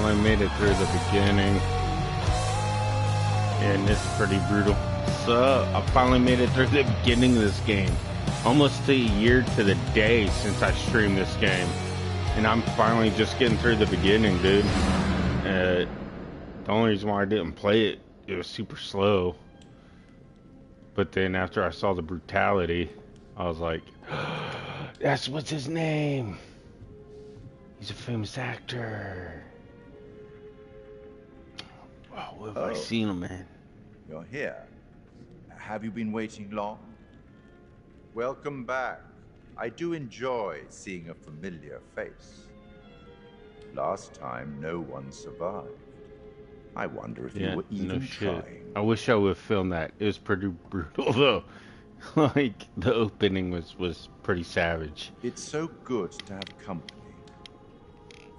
finally made it through the beginning, and it's pretty brutal. So I finally made it through the beginning of this game. Almost a year to the day since I streamed this game, and I'm finally just getting through the beginning, dude. The only reason why I didn't play it, it was super slow. But then after I saw the brutality, I was like, that's what's his name. He's a famous actor. Wow, where have I seen him, man? You're here. Have you been waiting long? Welcome back. I do enjoy seeing a familiar face. Last time, no one survived. I wonder if you were even trying. I wish I would have filmed that. It was pretty brutal, though. Like, the opening was pretty savage. It's so good to have company.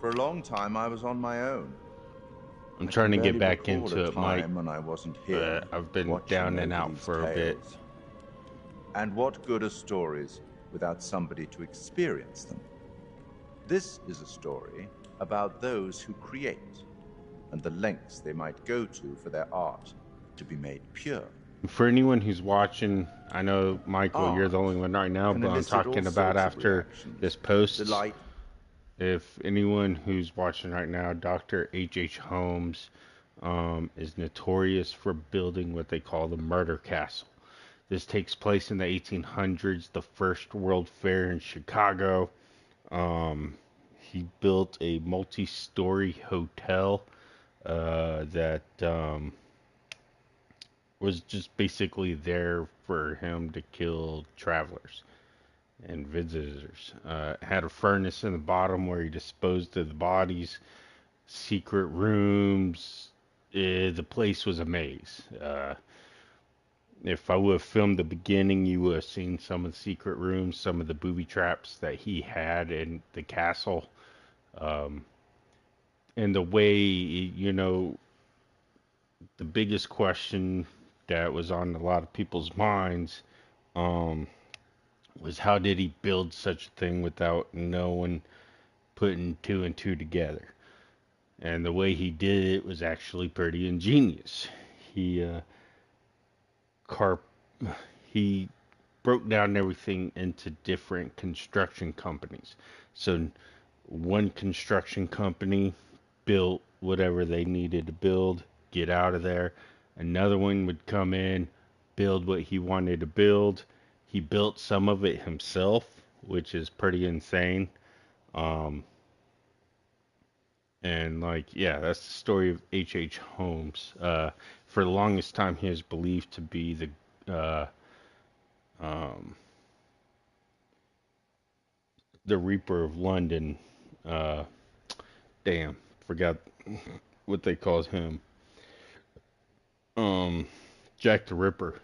For a long time, I was on my own. I'm trying to get back into it, Mike. When I wasn't here, I've been down and out for a bit. And what good are stories without somebody to experience them? This is a story about those who create and the lengths they might go to for their art to be made pure. For anyone who's watching, I know, Michael, you're the only one right now, but I'm talking about after this post. If anyone who's watching right now, Dr.H.H. Holmes is notorious for building what they call the murder castle. This takes place in the 1800s, the first World Fair in Chicago. He built a multi-story hotel that was just basically there for him to kill travelers and visitors. Had a furnace in the bottom where he disposed of the bodies, secret rooms. The place was a maze. If I would have filmed the beginning, you would have seen some of the secret rooms, some of the booby traps that he had in the castle. And the way, the biggest question that was on a lot of people's minds was how did he build such a thing without no one putting two and two together? And the way he did it was actually pretty ingenious. He broke down everything into different construction companies. So one construction company built whatever they needed to build, get out of there. Another one would come in, build what he wanted to build. He built some of it himself, which is pretty insane. And that's the story of H.H. Holmes. For the longest time, he was believed to be the Reaper of London. Forgot what they called him. Jack the Ripper.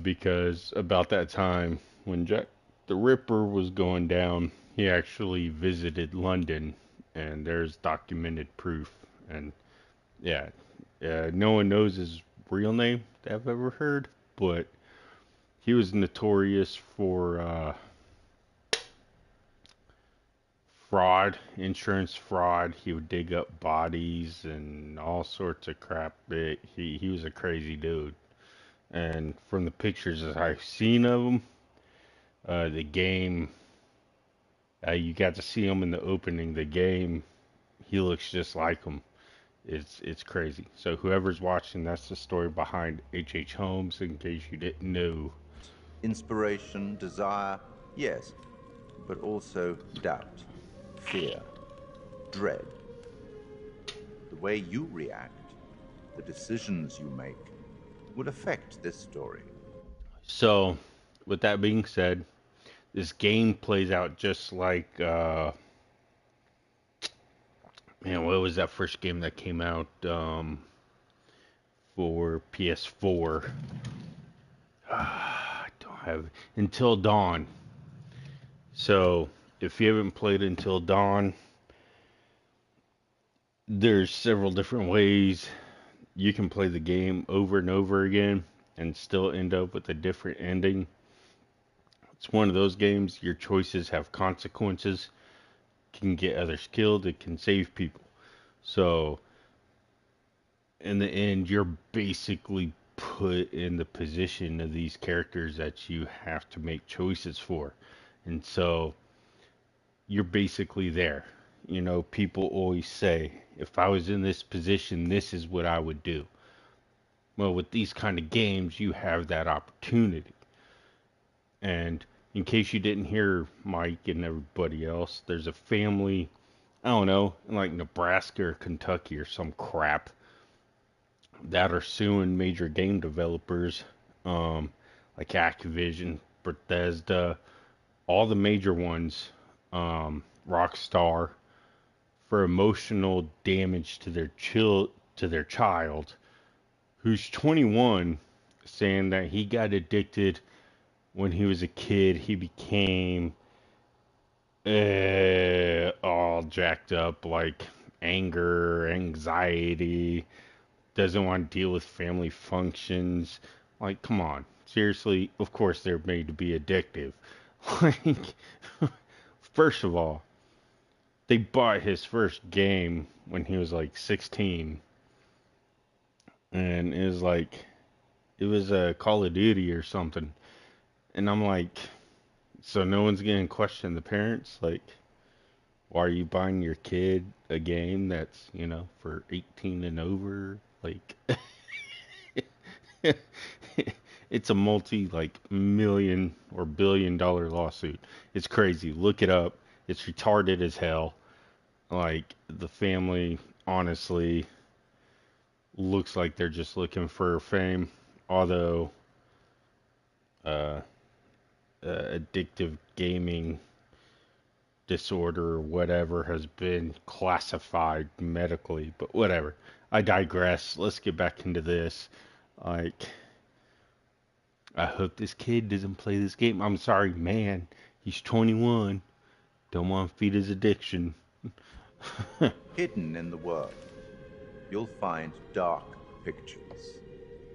Because about that time, when Jack the Ripper was going down, he actually visited London, and there's documented proof. And no one knows his real name that I've ever heard, but he was notorious for fraud, insurance fraud. He would dig up bodies and all sorts of crap. He was a crazy dude. And from the pictures that I've seen of him, the game, you got to see him in the opening. The game, he looks just like him. It's crazy. So whoever's watching, that's the story behind H.H. Holmes, in case you didn't know. Inspiration, desire, yes, but also doubt, fear, dread. The way you react, the decisions you make, would affect this story. So, with that being said, this game plays out just like, what was that first game that came out for PS4? I don't have Until Dawn. So, if you haven't played Until Dawn, there's several different ways you can play the game over and over again and still end up with a different ending. It's one of those games, your choices have consequences. can get others killed. It can save people. So in the end, you're basically put in the position of these characters that you have to make choices for. And so you're basically there. You know, people always say, if I was in this position, this is what I would do. Well, with these kind of games, you have that opportunity. And in case you didn't hear Mike and everybody else, there's a family, I don't know, in like Nebraska or Kentucky or some crap, that are suing major game developers, like Activision, Bethesda, all the major ones, Rockstar, for emotional damage to their child, who's 21, saying that he got addicted when he was a kid. He became all jacked up, like anger, anxiety, doesn't want to deal with family functions. Like, come on. Seriously, of course they're made to be addictive. Like, first of all, they bought his first game when he was like 16. And it was a Call of Duty or something. And I'm like, so no one's going to question the parents? Like, why are you buying your kid a game that's, you know, for 18 and over? Like, it's a like million or billion-dollar lawsuit. It's crazy. Look it up. It's retarded as hell. Like, the family, honestly, looks like they're just looking for fame. Although, uh, addictive gaming disorder or whatever has been classified medically, but whatever. I digress. Let's get back into this. Like, I hope this kid doesn't play this game. I'm sorry, man. He's 21. Don't want to feed his addiction. Hidden in the world, you'll find dark pictures.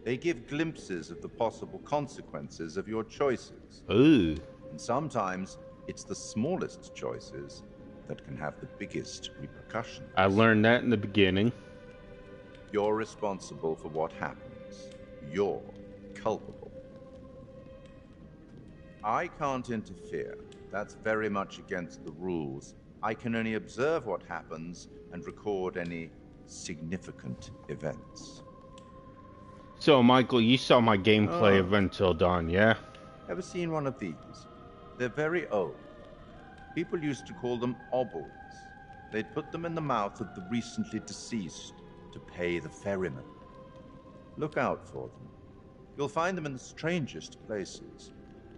They give glimpses of the possible consequences of your choices. Ooh. And sometimes it's the smallest choices that can have the biggest repercussions. I learned that in the beginning. You're responsible for what happens. You're culpable. I can't interfere. That's very much against the rules. I can only observe what happens and record any significant events. So, Michael, you saw my gameplay of Until Dawn, yeah? Ever seen one of these? They're very old. People used to call them obols. They'd put them in the mouth of the recently deceased to pay the ferryman. Look out for them. You'll find them in the strangest places.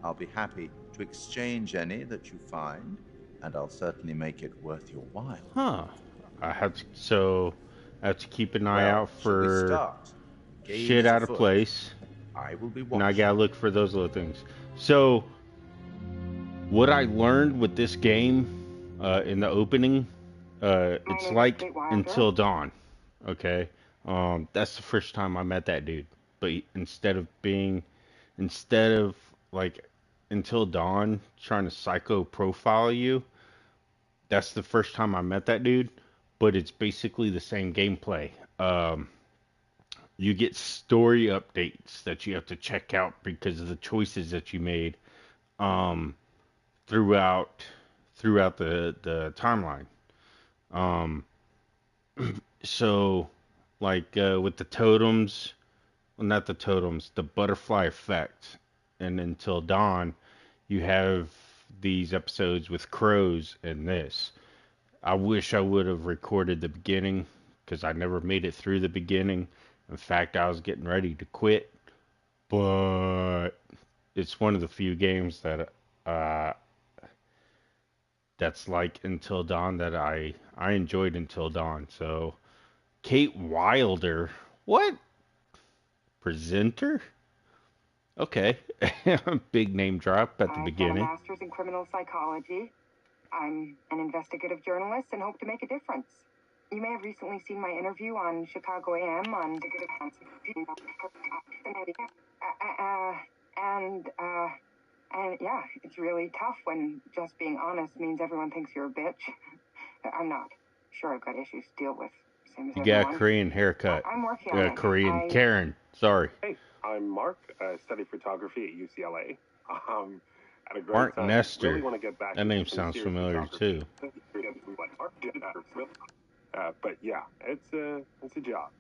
I'll be happy to exchange any that you find, and I'll certainly make it worth your while. Huh. I have to keep an eye out for shit out of place. I will be watching. And I gotta look for those little things. So, what I learned with this game in the opening, it's like Until Dawn. Okay, that's the first time I met that dude. But instead of like Until Dawn trying to psycho profile you, that's the first time I met that dude. But it's basically the same gameplay. You get story updates that you have to check out because of the choices that you made throughout the timeline. So, like with the totems, well, not the totems, the butterfly effect, and Until Dawn, you have these episodes with crows and this. I wish I would have recorded the beginning because I never made it through the beginning. In fact, I was getting ready to quit, but it's one of the few games that that's like Until Dawn that I enjoyed Until Dawn. So Kate Wilder, what presenter? Okay, big name drop at the beginning. I've got a master's in criminal psychology. I'm an investigative journalist and hope to make a difference. You may have recently seen my interview on Chicago AM on and yeah, it's really tough when just being honest means everyone thinks you're a bitch. I'm not. Sure, I've got issues to deal with, same as You everyone. got a Korean haircut. I'm working on it. Korean. Karen, sorry. Hey, I'm Mark. I study photography at UCLA. At a great Mark time. Nestor. Really want to get back That name into some sounds serious familiar too. But yeah, it's a job.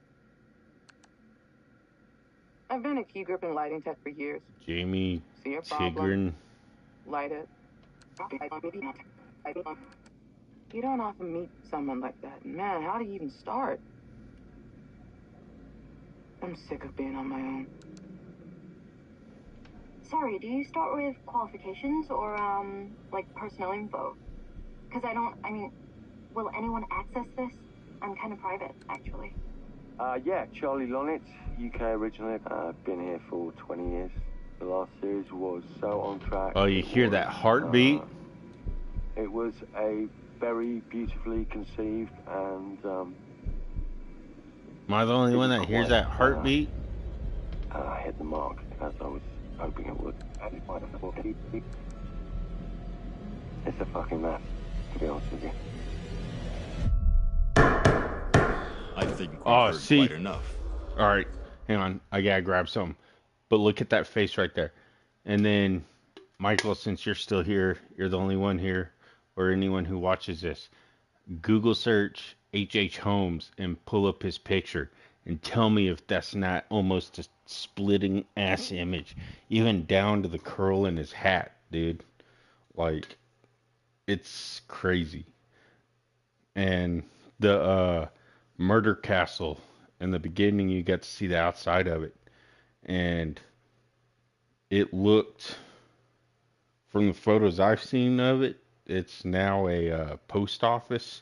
I've been a key grip and lighting tech for years. Jamie See your Tigran. problem, light it. You don't often meet someone like that. Man, how do you even start? I'm sick of being on my own. Sorry, do you start with qualifications or, like personnel info? Because will anyone access this? I'm kind of private, actually. Yeah, Charlie Lonitz, UK originally. I've been here for 20 years. The last series was so on track. Oh, you hear that heartbeat? It was a very beautifully conceived and... Am I the only one that hears that heartbeat? I hit the mark, as I was hoping it would. It's a fucking mess, to be honest with you. I think we've heard quite enough. All right, hang on. I gotta grab some. But look at that face right there. And then, Michael, since you're still here, you're the only one here, or anyone who watches this, Google search H.H. Holmes and pull up his picture and tell me if that's not almost a splitting ass image, even down to the curl in his hat, dude. Like, it's crazy. And the murder castle, in the beginning you got to see the outside of it, and it looked, from the photos I've seen of it, it's now a post office,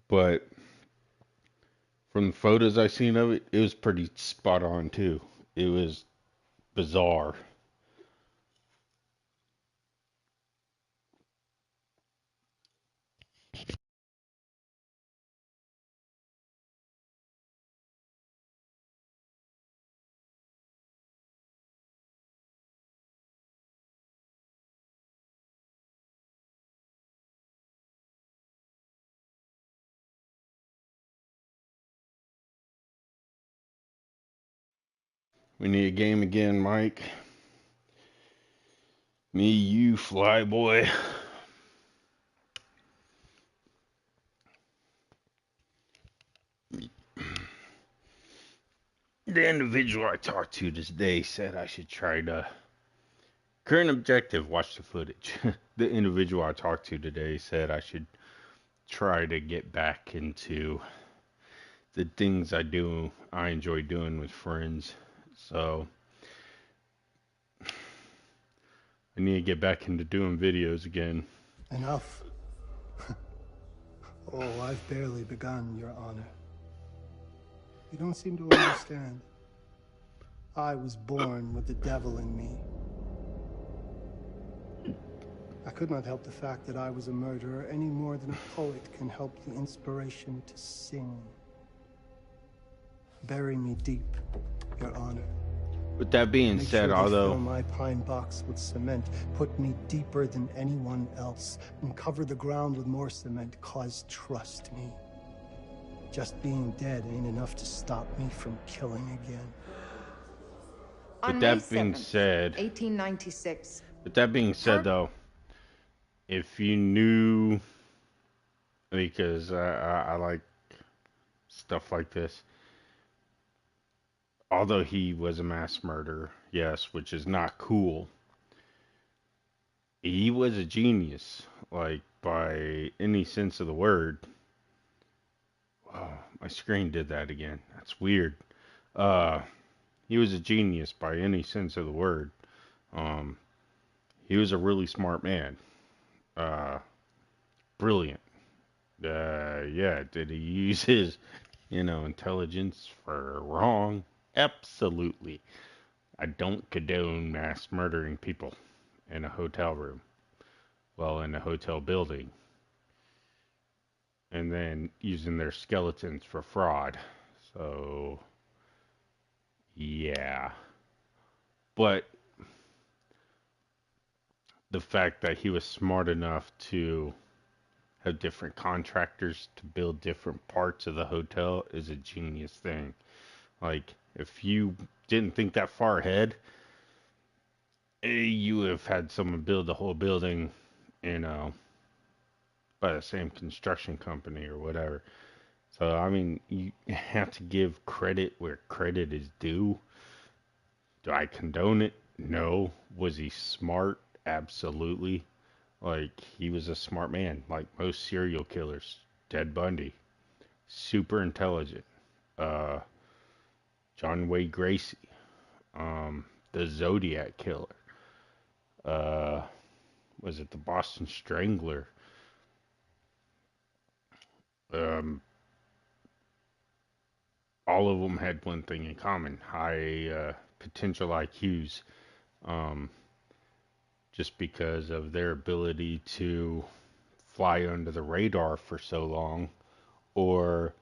but from the photos I've seen of it, it was pretty spot on too. It was bizarre. We need a game again, Mike. Me, you, Flyboy. The individual I talked to today said I should try to... Current objective, watch the footage. The individual I talked to today said I should try to get back into the things I enjoy doing with friends. So I need to get back into doing videos again. Enough. Oh, I've barely begun, Your Honor. You don't seem to understand. I was born with the devil in me. I could not help the fact that I was a murderer any more than a poet can help the inspiration to sing. Bury me deep, Your Honor. With that being said, although fill my pine box with cement, put me deeper than anyone else, and cover the ground with more cement, 'cause trust me, just being dead ain't enough to stop me from killing again. With that being said, 1896. with that being said, though, if you knew, because I like stuff like this, although he was a mass murderer, yes, which is not cool, he was a genius, like, by any sense of the word. Oh, my screen did that again. That's weird. He was a genius by any sense of the word. He was a really smart man. Brilliant. Yeah, did he use his, intelligence for wrong? Absolutely. I don't condone mass murdering people in a hotel room. Well, in a hotel building. And then using their skeletons for fraud. So, yeah. But the fact that he was smart enough to have different contractors to build different parts of the hotel is a genius thing. Like, if you didn't think that far ahead, you would have had someone build the whole building, you know, by the same construction company or whatever. So, I mean, you have to give credit where credit is due. Do I condone it? No. Was he smart? Absolutely. Like, he was a smart man, like most serial killers. Ted Bundy, super intelligent. John Wayne Gacy, the Zodiac Killer. Was it the Boston Strangler? All of them had one thing in common: high potential IQs. Just because of their ability to fly under the radar for so long, or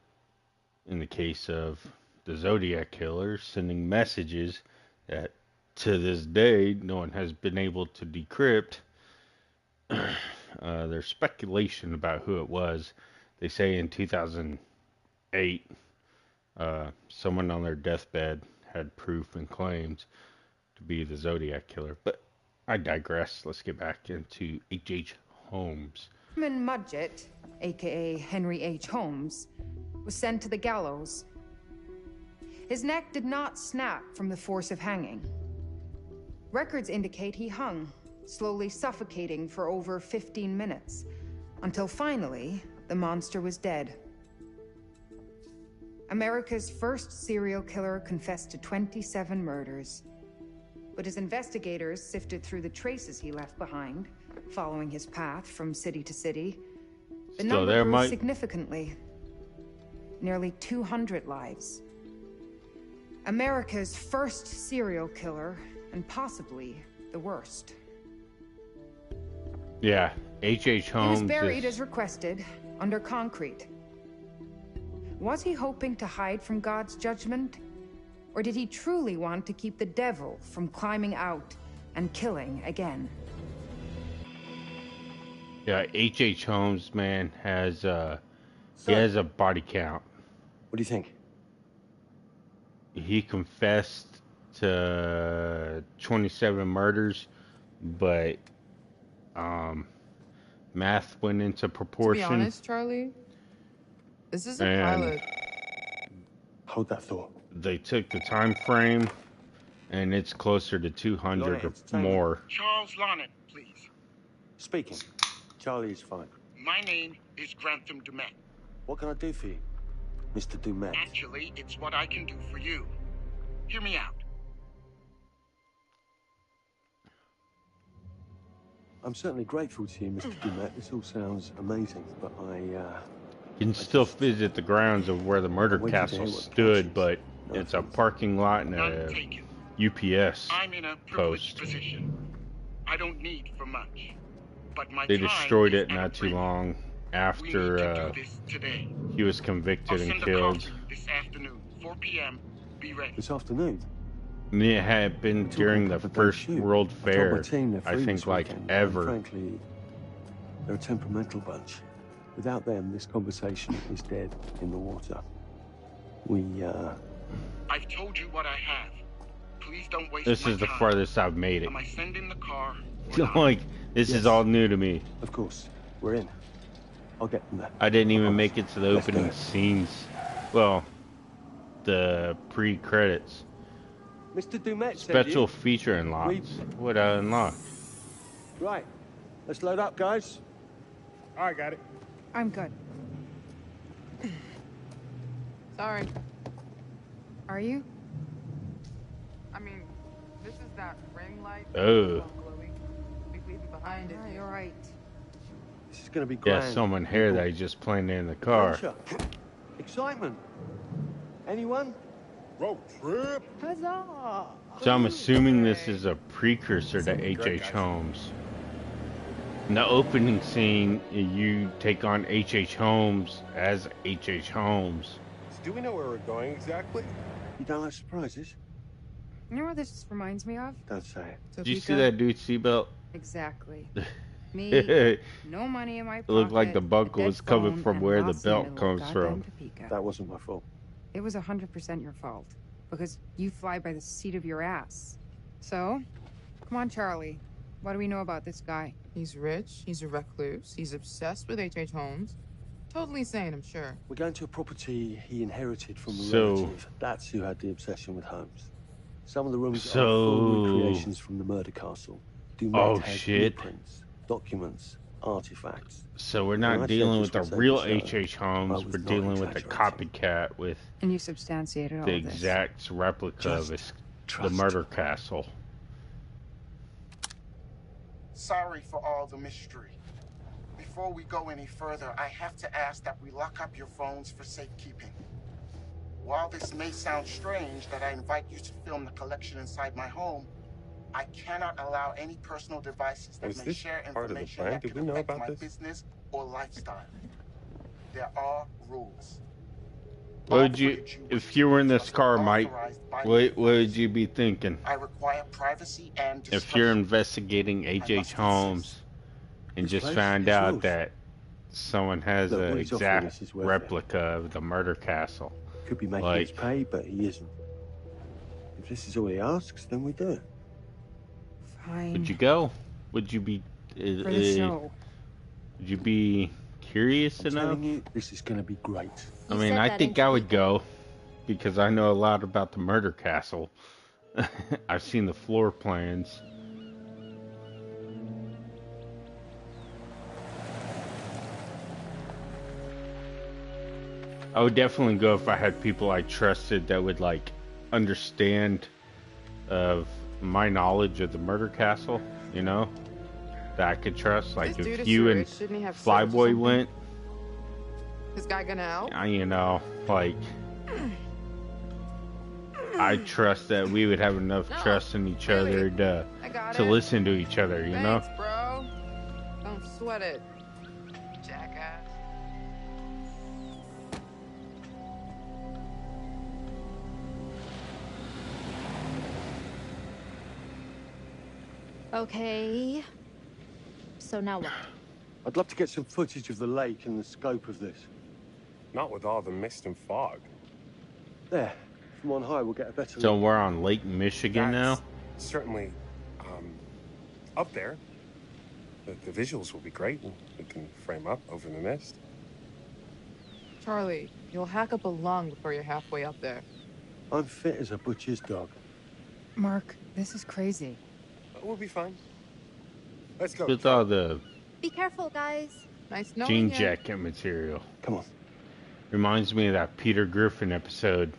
in the case of the Zodiac Killer, sending messages that to this day no one has been able to decrypt. There's speculation about who it was. They say in 2008, someone on their deathbed had proof and claimed to be the Zodiac Killer. But I digress. Let's get back into H.H. Holmes. Herman Mudgett, aka Henry H. Holmes, was sent to the gallows. His neck did not snap from the force of hanging. Records indicate he hung, slowly suffocating for over 15 minutes, until finally the monster was dead. America's first serial killer confessed to 27 murders. But as investigators sifted through the traces he left behind, following his path from city to city, the number grew significantly. Nearly 200 lives. America's first serial killer, and possibly the worst. Yeah, H.H. Holmes. He was buried as requested, under concrete. Was he hoping to hide from God's judgment? Or did he truly want to keep the devil from climbing out and killing again? Yeah, H.H. Holmes, man, has he has a body count. What do you think? He confessed to 27 murders, but math went into proportion. To be honest, Charlie, this is a pilot. Hold that thought. They took the time frame, and it's closer to 200 or more. Charles Lonnet, please. Speaking. Charlie is fine. My name is Grantham Dumet. What can I do for you, Mr. Dumet? Actually, it's what I can do for you. Hear me out. I'm certainly grateful to you, Mr. Dumet. This all sounds amazing, but You can still visit the grounds of where the murder castle stood, but it's a parking lot and a UPS I'm in a privileged position. I don't need for much, but my They time destroyed is it not too long We after need to do this today. he was convicted I'll and send a killed. car this afternoon, 4 p.m. Be ready. This afternoon? And it had been during the first World Fair, I think, like, ever. Frankly, they're a temperamental bunch. Without them, this conversation is dead in the water. I've told you what I have. Please don't waste This my is the time. farthest I've made it. Am I sending the car? Like, this is all new to me. Of course. We're in. I'll get them there. I didn't even make it to the opening scenes. Well, the pre-credits. Mr. Dumet Special feature unlocks. What I unlocked? Right. Let's load up, guys. I got it. I'm good. Sorry. Are you? I mean, this is that ring light. Oh. We leave it behind it. You're right. This is going to be grand. Yeah, someone here that he just planted in the car. Excitement. Anyone? Road trip. Huzzah! So I'm assuming this is a precursor to H.H. Holmes. In the opening scene, you take on H.H. Holmes as H.H. Holmes. Do we know where we're going exactly? You don't like surprises? You know what this reminds me of? Don't say it. Did you see that dude's seatbelt? Exactly. Me, no money in my pocket. It looked like the buckle was coming from where the belt comes from. That wasn't my fault. It was 100% your fault. Because you fly by the seat of your ass. So, come on, Charlie. What do we know about this guy? He's rich, he's a recluse, he's obsessed with H.H. Holmes. Totally sane, I'm sure. We're going to a property he inherited from a relative. That's who had the obsession with Holmes. Some of the rooms are full recreations from the murder castle. Blueprints, documents, artifacts. So we're not dealing with the real H.H. Holmes. We're dealing with a copycat with. And you substantiated all the this. exact replica of the murder castle. Sorry for all the mystery. Before we go any further, I have to ask that we lock up your phones for safekeeping. While this may sound strange that I invite you to film the collection inside my home, I cannot allow any personal devices that may share information that could affect my business or lifestyle. There are rules. What would you, if you were in this car, Mike, what would you be thinking? I require privacy and discretion. If you're investigating H.H. Holmes and just found out that someone has an exact replica of the murder castle. Could be making us pay, but he isn't. If this is all he asks, then we do it. Fine. Would you go? Would you be? For the show. Would you be curious enough? I'm telling you, this is going to be great. I mean, I think I would go because I know a lot about the murder castle. I've seen the floor plans. I would definitely go if I had people I trusted that would like understand of my knowledge of the murder castle, you know, that I could trust. Like if you and Flyboy went, this guy gonna help? You know, like I trust that we would have enough trust in each other to listen to each other, you know. Thanks, bro. Don't sweat it, jackass. Okay. So now what? I'd love to get some footage of the lake and the scope of this. Not with all the mist and fog. There. From on high, we'll get a better So look. we're on Lake Michigan now? Certainly up there. The visuals will be great. We can frame up over the mist. Charlie, you'll hack up a lung before you're halfway up there. I'm fit as a butcher's dog. Mark, this is crazy. We'll be fine. Let's go. With all the Be careful, guys. Nice knowing jean you. jacket material. Come on. Reminds me of that Peter Griffin episode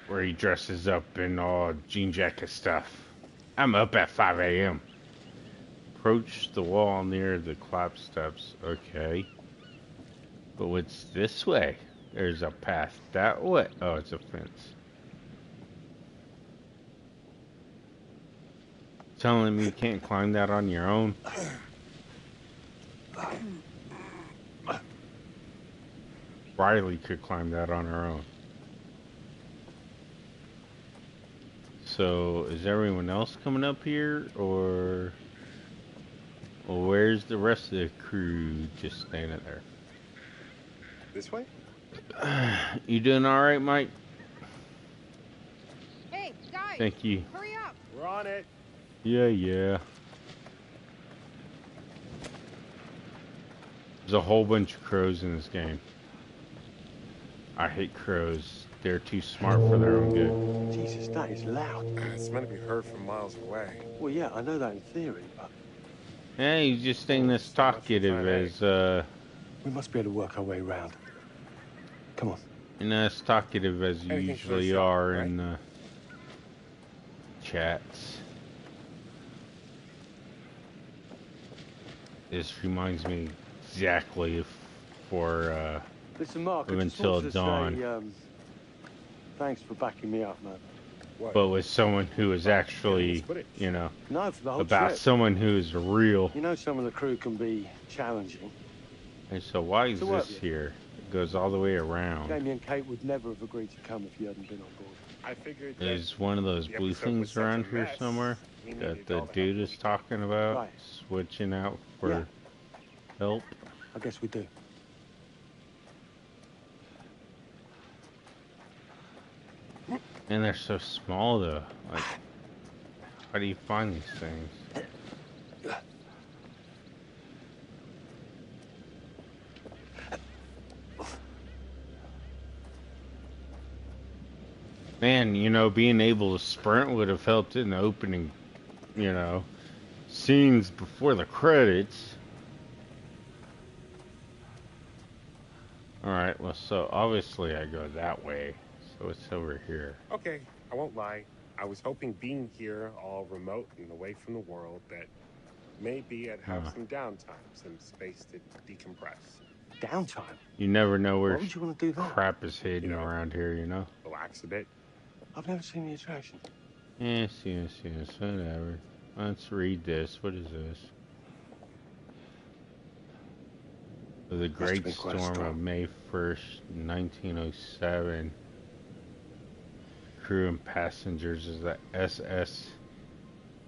where he dresses up in all jean jacket stuff. I'm up at 5 a.m. Approach the wall near the clap steps. Okay. But what's this way? There's a path that way. Oh, it's a fence. Telling me you can't climb that on your own? Riley could climb that on her own. So, is everyone else coming up here, or where's the rest of the crew just standing there? This way? You doing all right, Mike? Hey, guys! Thank you. Hurry up! We're on it. Yeah. There's a whole bunch of crows in this game. I hate crows. They're too smart for their own good. Jesus, that is loud. It's meant to be heard from miles away. Well, yeah, I know that in theory, but... Yeah, he's just saying this talkative as, We must be able to work our way around. Come on. You're not as talkative as you usually are in, chats. This reminds me exactly for, Listen, Mark, Until Dawn. Say, thanks for backing me up, man. But with someone who is actually, you know, No, for the whole about trip. someone who is real. You know some of the crew can be challenging. And so why is this here? It goes all the way around. Jamie and Kate would never have agreed to come if you hadn't been on board. I figured There's one of those blue things around here somewhere. that the dude is talking about, switching out for help. I guess we do. And they're so small, though. Like, how do you find these things? Man, you know, being able to sprint would have helped in the opening, you know, scenes before the credits. Alright, well, so obviously I go that way. So it's over here. Okay, I won't lie. I was hoping being here, all remote and away from the world, that maybe I'd have some downtime, some space to decompress. Downtime? You never know where Why would you want to do that? Crap is hidden around here, you know? Relax a bit. I've never seen the attraction. Yes, whatever. Let's read this. What is this? The Great Storm of May 1st, 1907. Crew and passengers is the SS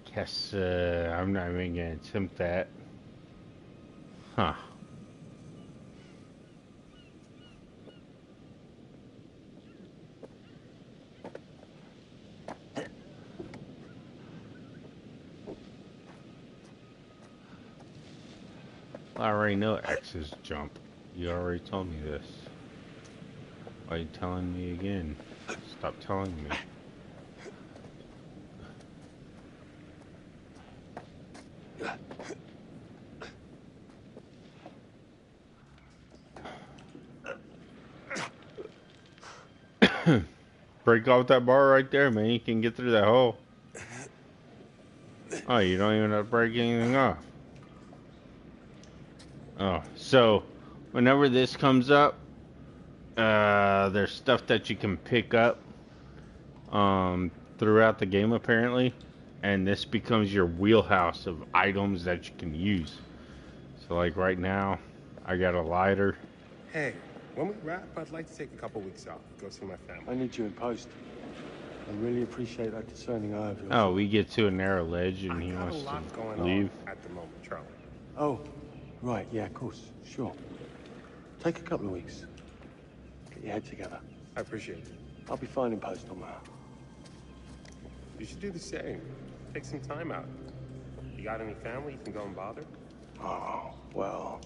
Kessa. I'm not even going to attempt that. Huh. I already know X's jump. You already told me this. Why are you telling me again? Stop telling me. Break off that bar right there, man. You can get through that hole. Oh, you don't even have to break anything off. Oh, so whenever this comes up, there's stuff that you can pick up throughout the game apparently, and this becomes your wheelhouse of items that you can use. So like right now, I got a lighter. Hey, when we wrap, I'd like to take a couple weeks off, go see my family. I need you in post. I really appreciate that discerning eye of yours. Oh, we get to a narrow ledge and he wants to leave. At the moment, Charlie. Oh, right, yeah, of course, sure. Take a couple of weeks. Get your head together. I appreciate it. I'll be fine in post on that. You should do the same. Take some time out. You got any family you can go and bother? Oh, well.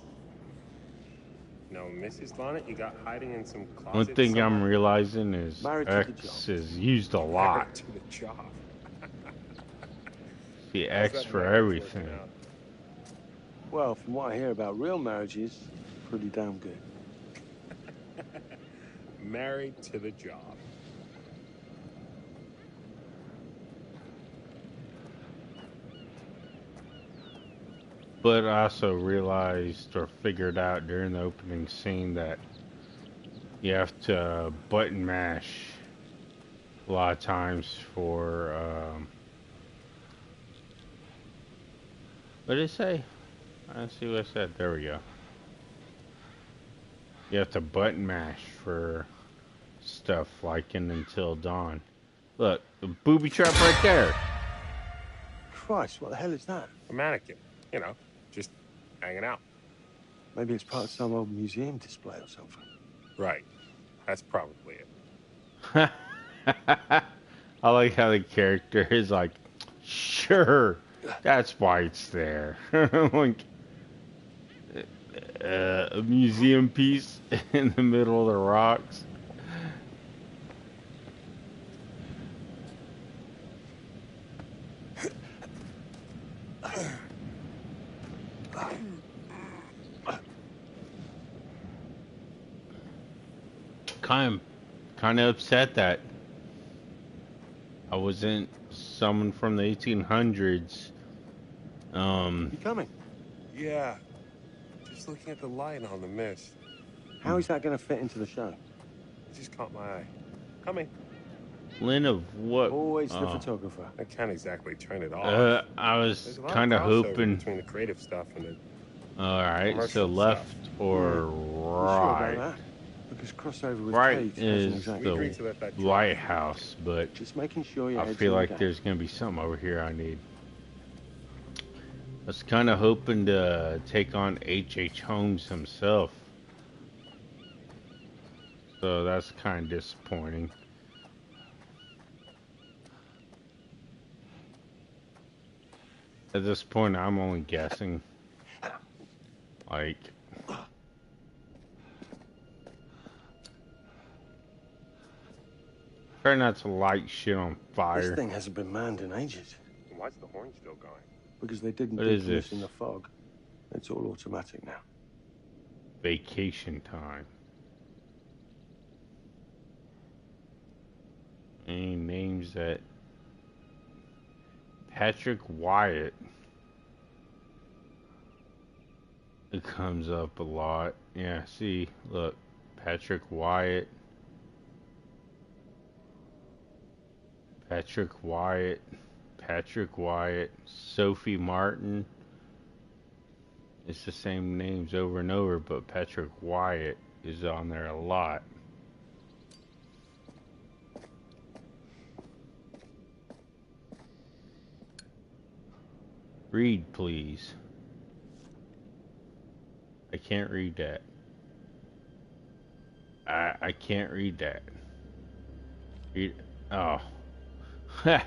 No, Mrs. Lonnet, you got hiding in some closet. One thing I'm realizing is X is used a lot. Married to the job. The X for everything. Well, from what I hear about real marriages, pretty damn good. Married to the job. But I also realized or figured out during the opening scene that you have to button mash a lot of times for, what did it say? Let's see what it said. There we go. You have to button mash for stuff like in Until Dawn. Look, the booby trap right there. Christ, what the hell is that? A mannequin, you know. Just hanging out. Maybe it's part of some old museum display or something. Right. That's probably it. I like how the character is like, sure, that's why it's there. Like, a museum piece in the middle of the rocks. Kind of upset that I wasn't someone from the 1800s. You coming? Yeah. Just looking at the light on the mist. How is that going to fit into the show? It just caught my eye. Coming. Lynn of what? Always the photographer. I can't exactly turn it off. I was kind of hoping between the creative stuff and the alright, so left stuff. Or right? Sure because crossover with Right Cage is exactly the lighthouse, but just making sure I feel like there's going to be something over here I need. was kind of hoping to take on H.H. Holmes himself. So that's kind of disappointing. At this point, I'm only guessing. Like... Try not to light shit on fire. This thing hasn't been manned in ages. Why's the horn still going? Because they didn't decommission the fog. It's all automatic now. Vacation time. Any names that... Patrick Wyatt. It comes up a lot. Yeah, see, look. Patrick Wyatt. Patrick Wyatt. Patrick Wyatt. Sophie Martin. It's the same names over and over, but Patrick Wyatt is on there a lot. Read, please. I can't read that. I can't read that. Read. Oh. Ha.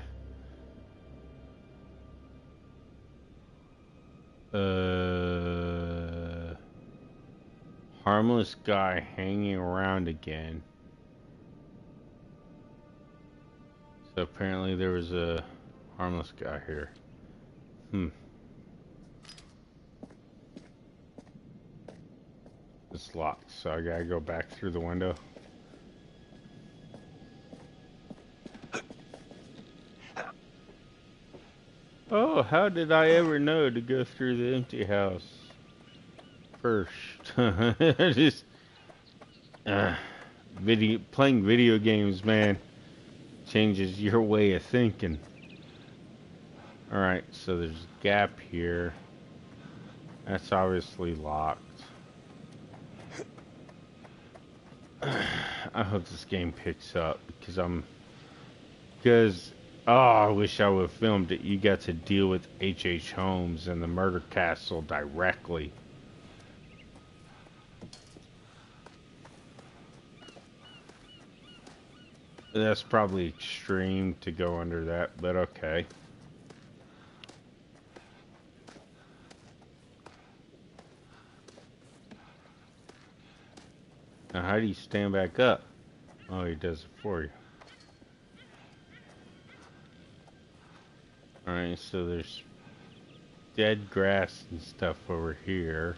Harmless guy hanging around again. So apparently there was a harmless guy here. It's locked, so I gotta go back through the window. Oh, how did I ever know to go through the empty house first? Just playing video games, man, changes your way of thinking. Alright, so there's a gap here. That's obviously locked. I hope this game picks up because oh, I wish I would have filmed it. You got to deal with H.H. Holmes and the murder castle directly. That's probably extreme to go under that, but okay. Now, how do you stand back up? Oh, he does it for you. Alright, so there's dead grass and stuff over here.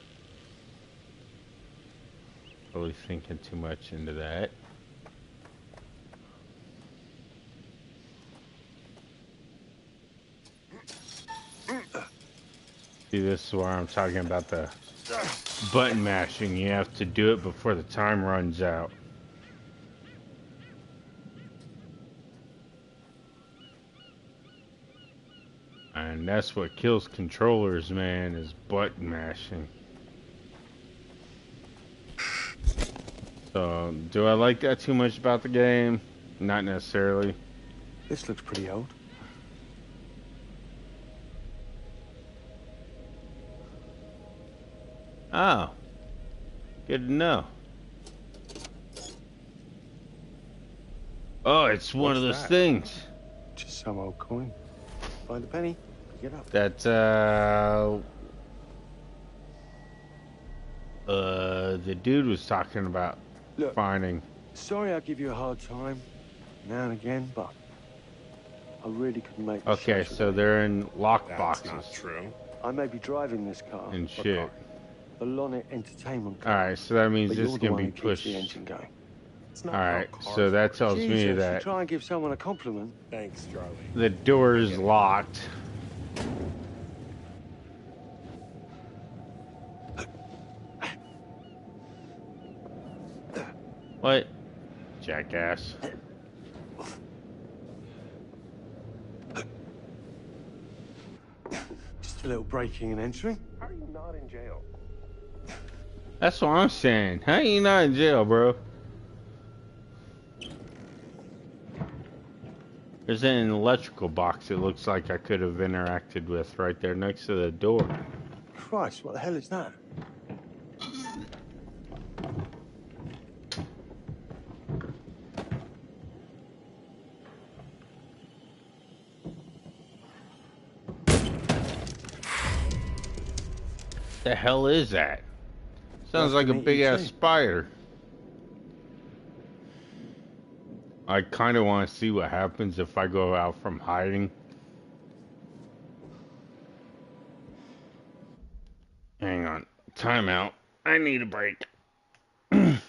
Probably thinking too much into that. See, this is where I'm talking about the button mashing. You have to do it before the time runs out. And that's what kills controllers, man, is button mashing. So, do I like that too much about the game? Not necessarily. This looks pretty old. Oh. Good to know. Oh, it's one of those things. Just some old coin. Find a penny. Pick it up. That, the dude was talking about finding. Sorry I give you a hard time now and again, but I really couldn't make the Okay, so they're in lock boxes. That's not true. I may be driving this car. And shit. The Lonnet Entertainment car. Alright, so that means this can be pushed. The engine going. Alright, so that tells me that try and give someone a compliment. Thanks, Charlie. The door is locked. What? Jackass. Just a little breaking and entering. How are you not in jail? That's what I'm saying. How you not in jail, bro? There's an electrical box it looks like I could have interacted with right there next to the door. Christ, what the hell is that? The hell is that? Sounds like a big ass spider. I kind of want to see what happens if I go out from hiding. Hang on. Time out. I need a break. Oh,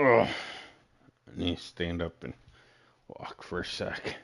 I need to stand up and walk for a sec.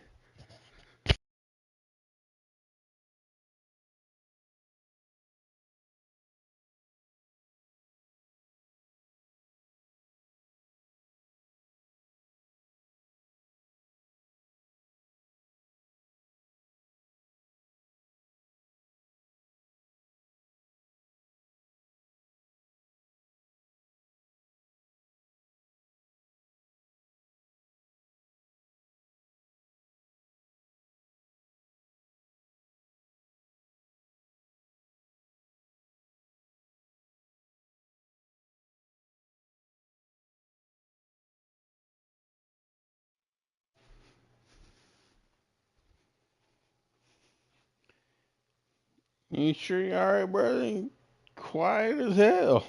You sure you alright, brother? Quiet as hell.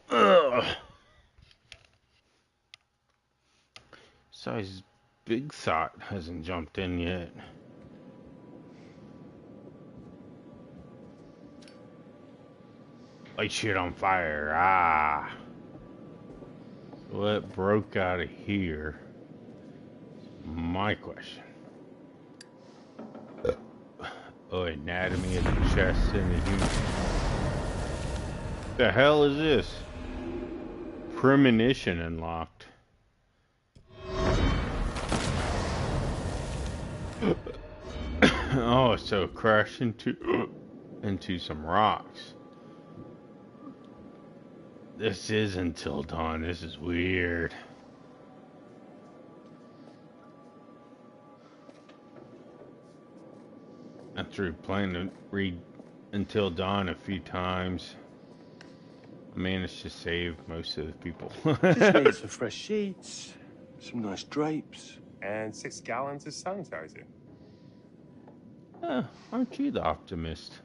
Ugh. Besides, Big Thought hasn't jumped in yet. Light shit on fire. Ah. What broke out of here? My question. Oh, anatomy of the chest in the human. The hell is this? Premonition unlocked. Oh, so crash into some rocks. This is Until Dawn. This is weird. After playing to read Until Dawn a few times, I managed to save most of the people. Just need some fresh sheets, some nice drapes, and 6 gallons of sanitizer. Aren't you the optimist?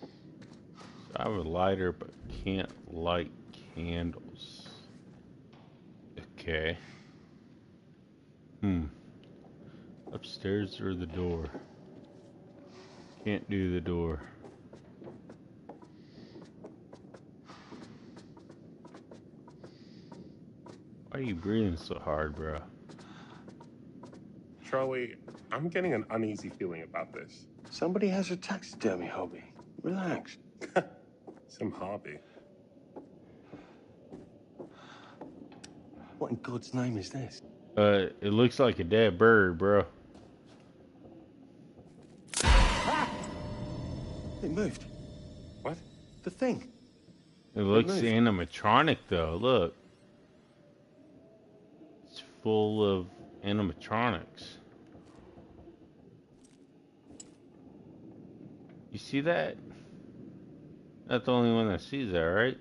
So I have a lighter, but can't light candles. Okay. Upstairs or the door? Can't do the door. Why are you breathing so hard, bro? Charlie, I'm getting an uneasy feeling about this. Somebody has a taxidermy hobby. Relax. Some hobby. What in God's name is this? It looks like a dead bird, bro. It moved. What? The thing. It looks animatronic, though. Look. It's full of animatronics. You see that? Not the only one that sees that, right?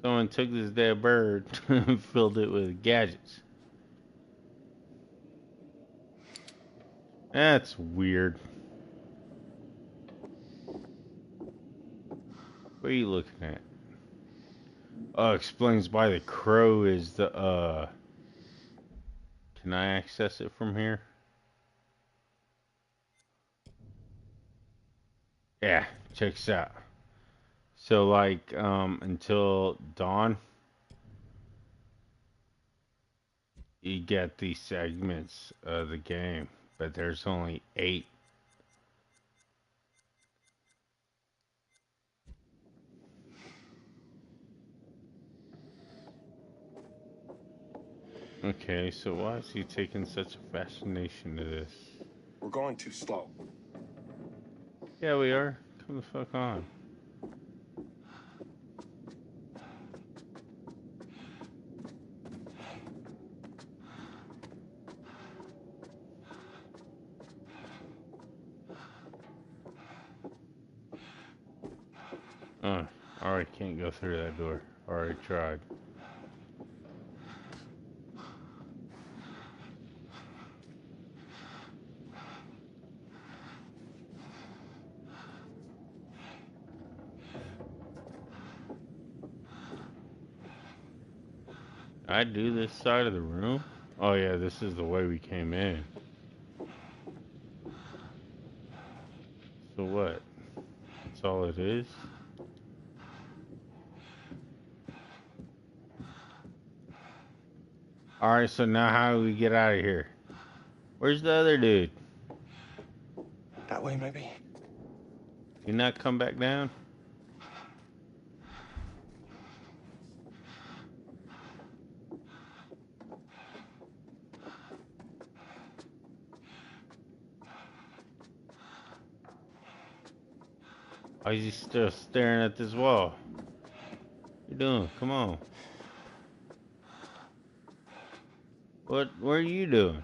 Someone took this dead bird and filled it with gadgets. That's weird. What are you looking at? Oh, explains why the crow is the, Can I access it from here? Yeah, check this out. So, like, Until Dawn, you get these segments of the game, but there's only 8. Okay, so why is he taking such a fascination to this? We're going too slow. Yeah, we are. Come the fuck on. Oh, alright, can't go through that door. Already tried. I do this side of the room? Oh yeah, this is the way we came in. So what? That's all it is? Alright, so now how do we get out of here? Where's the other dude? That way, maybe? You not come back down? Why is he still staring at this wall? What you doing? Come on. What are you doing?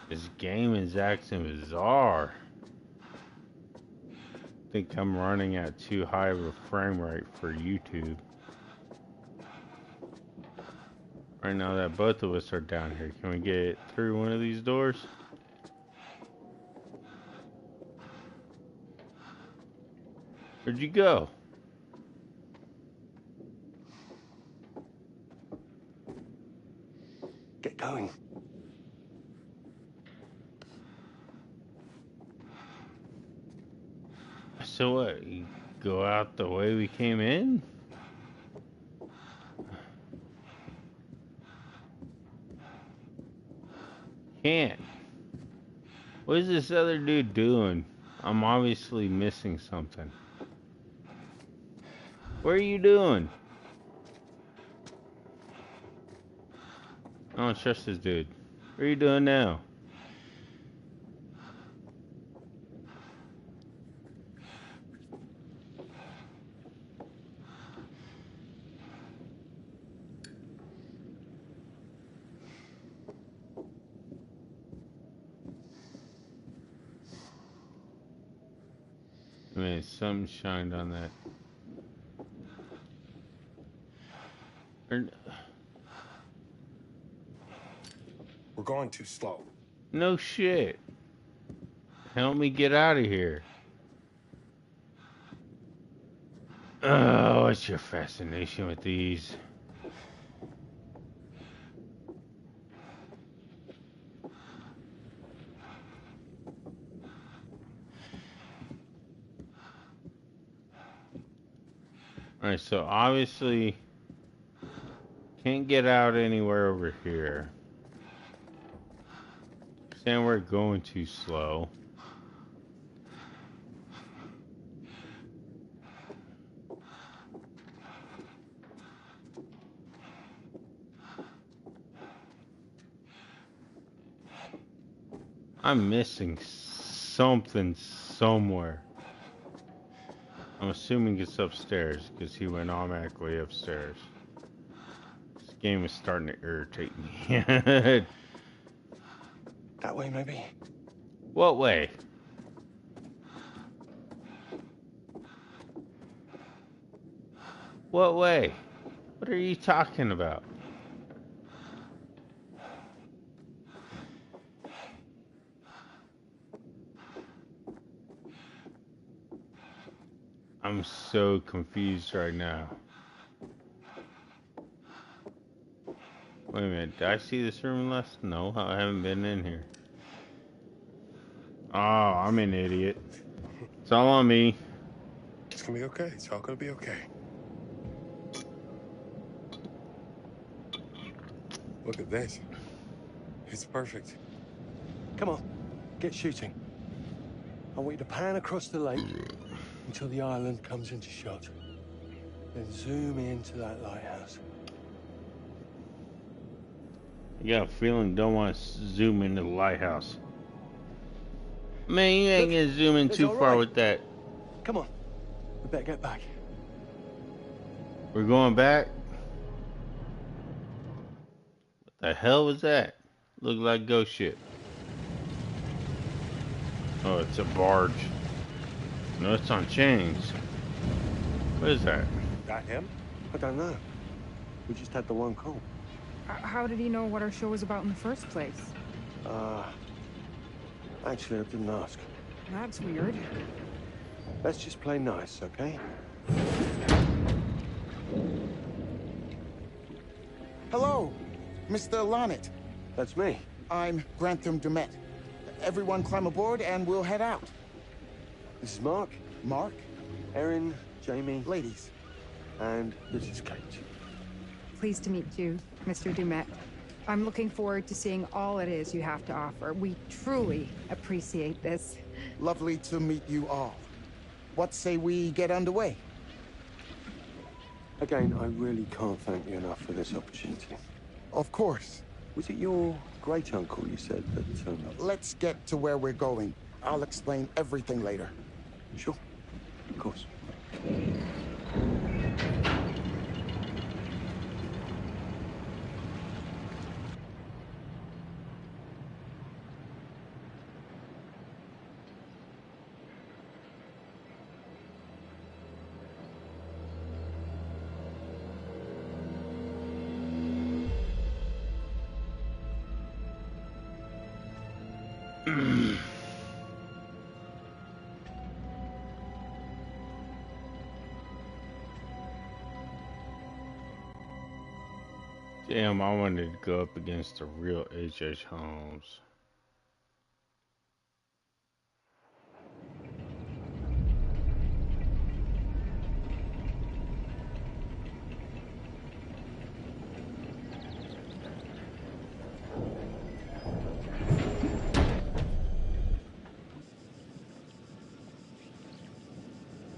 This game is acting bizarre. I think I'm running at too high of a frame rate for YouTube. Right now that both of us are down here. Can we get through one of these doors? Where'd you go? Get going. So what? You go out the way we came in? Can't. What is this other dude doing? I'm obviously missing something. What are you doing? I don't trust this dude. What are you doing now? Man, something shined on that. We're going too slow. No shit. Help me get out of here. Oh, what's your fascination with these? Alright, so obviously can't get out anywhere over here. Saying we're going too slow. I'm missing something somewhere. I'm assuming it's upstairs because he went automatically upstairs. This game is starting to irritate me. That way, maybe? What way? What way? What are you talking about? I'm so confused right now. Wait a minute, did I see this room last? No, I haven't been in here. Oh, I'm an idiot. It's all on me. It's gonna be okay. It's all gonna be okay. Look at this. It's perfect. Come on, get shooting. I want you to pan across the lake until the island comes into shot. Then zoom into that lighthouse. I got a feeling don't want to zoom into the lighthouse. Man, you ain't gonna zoom in too far with that. Come on, we better get back. We're going back? What the hell was that? Looked like ghost shit. Oh, it's a barge. No, it's on chains. What is that? Got him? I don't know. We just had the one call. How did he know what our show was about in the first place? Actually, I didn't ask. That's weird. Let's just play nice, okay? Hello, Mr. Lonnet. That's me. I'm Grantham Dumet. Everyone climb aboard and we'll head out. This is Mark. Mark? Erin, Jamie. Ladies. And this is Kate. Pleased to meet you, Mr. Dumet. I'm looking forward to seeing all it is you have to offer. We truly appreciate this. Lovely to meet you all. What say we get underway? Again, I really can't thank you enough for this opportunity. Of course. Was it your great-uncle you said that... Let's get to where we're going. I'll explain everything later. Sure. Of course. Damn, I wanted to go up against the real H.H. Holmes.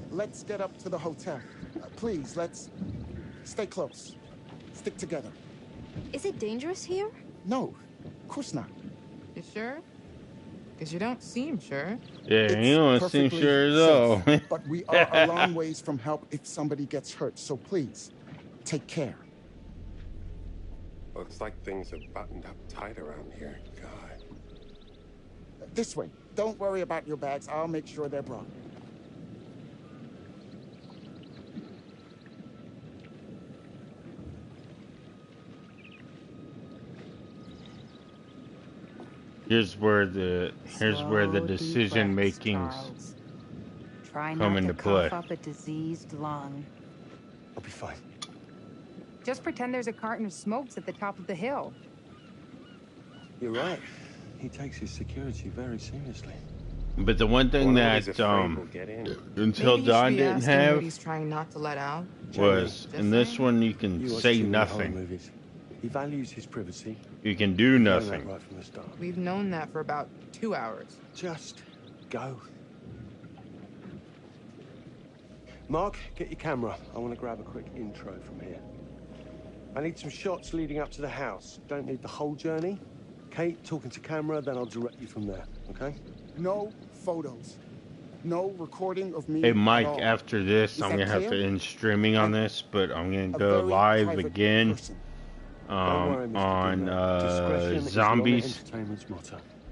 Let's get up to the hotel. Please, let's stay close. Stick together. Is it dangerous here? No, of course not. You sure? Because you don't seem sure. Yeah, you don't seem sure at all. But we are a long ways from help if somebody gets hurt, so please, take care. Looks like things are buttoned up tight around here. God. This way. Don't worry about your bags. I'll make sure they're brought. Here's where the decision makings come into play. Cough up a diseased lung. I'll be fine. Just pretend there's a carton of smokes at the top of the hill. You're right. He takes his security very seriously. But the one thing that until Don didn't have he's trying not to let out. was in this one you can say nothing. He values his privacy. You can do nothing. Right from the start. We've known that for about 2 hours. Just go. Mark, get your camera. I want to grab a quick intro from here. I need some shots leading up to the house. Don't need the whole journey. Kate, talking to camera, then I'll direct you from there, okay? No photos. No recording of me. Hey, Mike, at all. after this, I'm going to have to end streaming on this, but I'm going to go live again on zombies.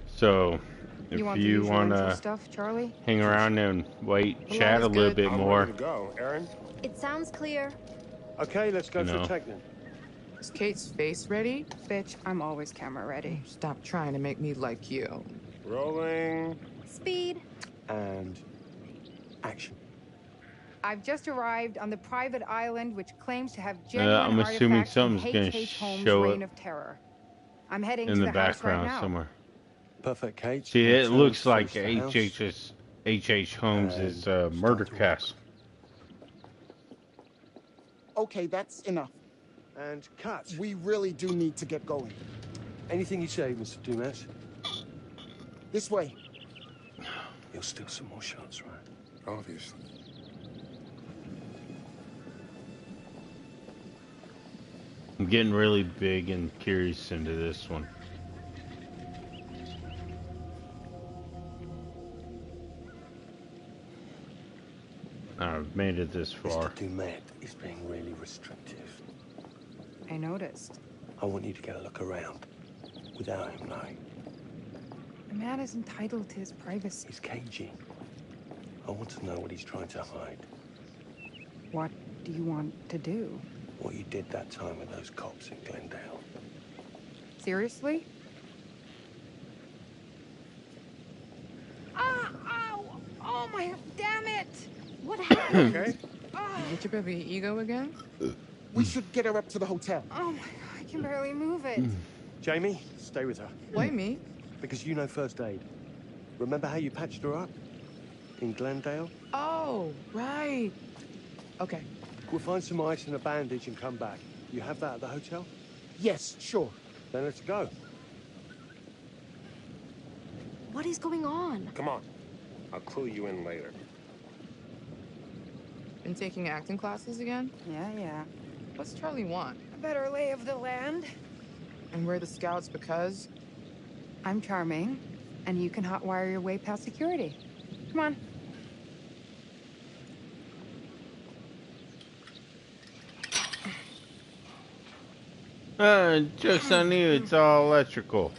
So, if you want to hang around and wait, chat a little bit more. It sounds clear. Okay, let's go for a tech then. Is Kate's face ready? Bitch, I'm always camera ready. Stop trying to make me like you. Rolling. Speed. And action. I've just arrived on the private island which claims to have genuine I'm assuming artifacts something's from going to H.H. Holmes' show reign it of terror. I'm heading in to the house background right now. somewhere. Perfect, Kate. See, it looks like H.H. Holmes' murder cast. Okay, that's enough. And cut. We really do need to get going. Anything you say, Mr. Dumas. This way. You'll steal some more shots, right? Obviously. I'm getting really big and curious into this one. I've made it this far. Mr. Dumet is being really restrictive. I noticed. I want you to get a look around without him knowing. The man is entitled to his privacy. He's cagey. I want to know what he's trying to hide. What do you want to do? What you did that time with those cops in Glendale. Seriously? Ow! Oh my, damn it! What happened? Okay. You get your baby ego again? We should get her up to the hotel. Oh my god, I can barely move it. Jamie, stay with her. Why me? Because you know first aid. Remember how you patched her up? In Glendale? Oh, right. Okay. We'll find some ice and a bandage and come back. You have that at the hotel? Yes, sure. Then let's go. What is going on? Come on. I'll clue you in later. Been taking acting classes again? Yeah. What's Charlie want? A better lay of the land. And we're the scouts because? I'm charming, and you can hotwire your way past security. Come on. Joke's on you, it's all electrical.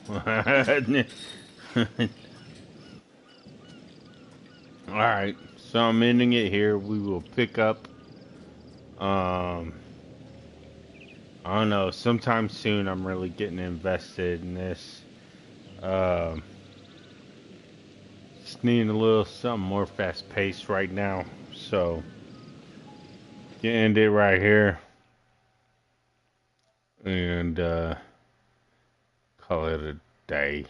Alright, so I'm ending it here. We will pick up, I don't know, sometime soon. I'm really getting invested in this. Just needing a little something more fast paced right now. So, you end it right here. And, call it a day.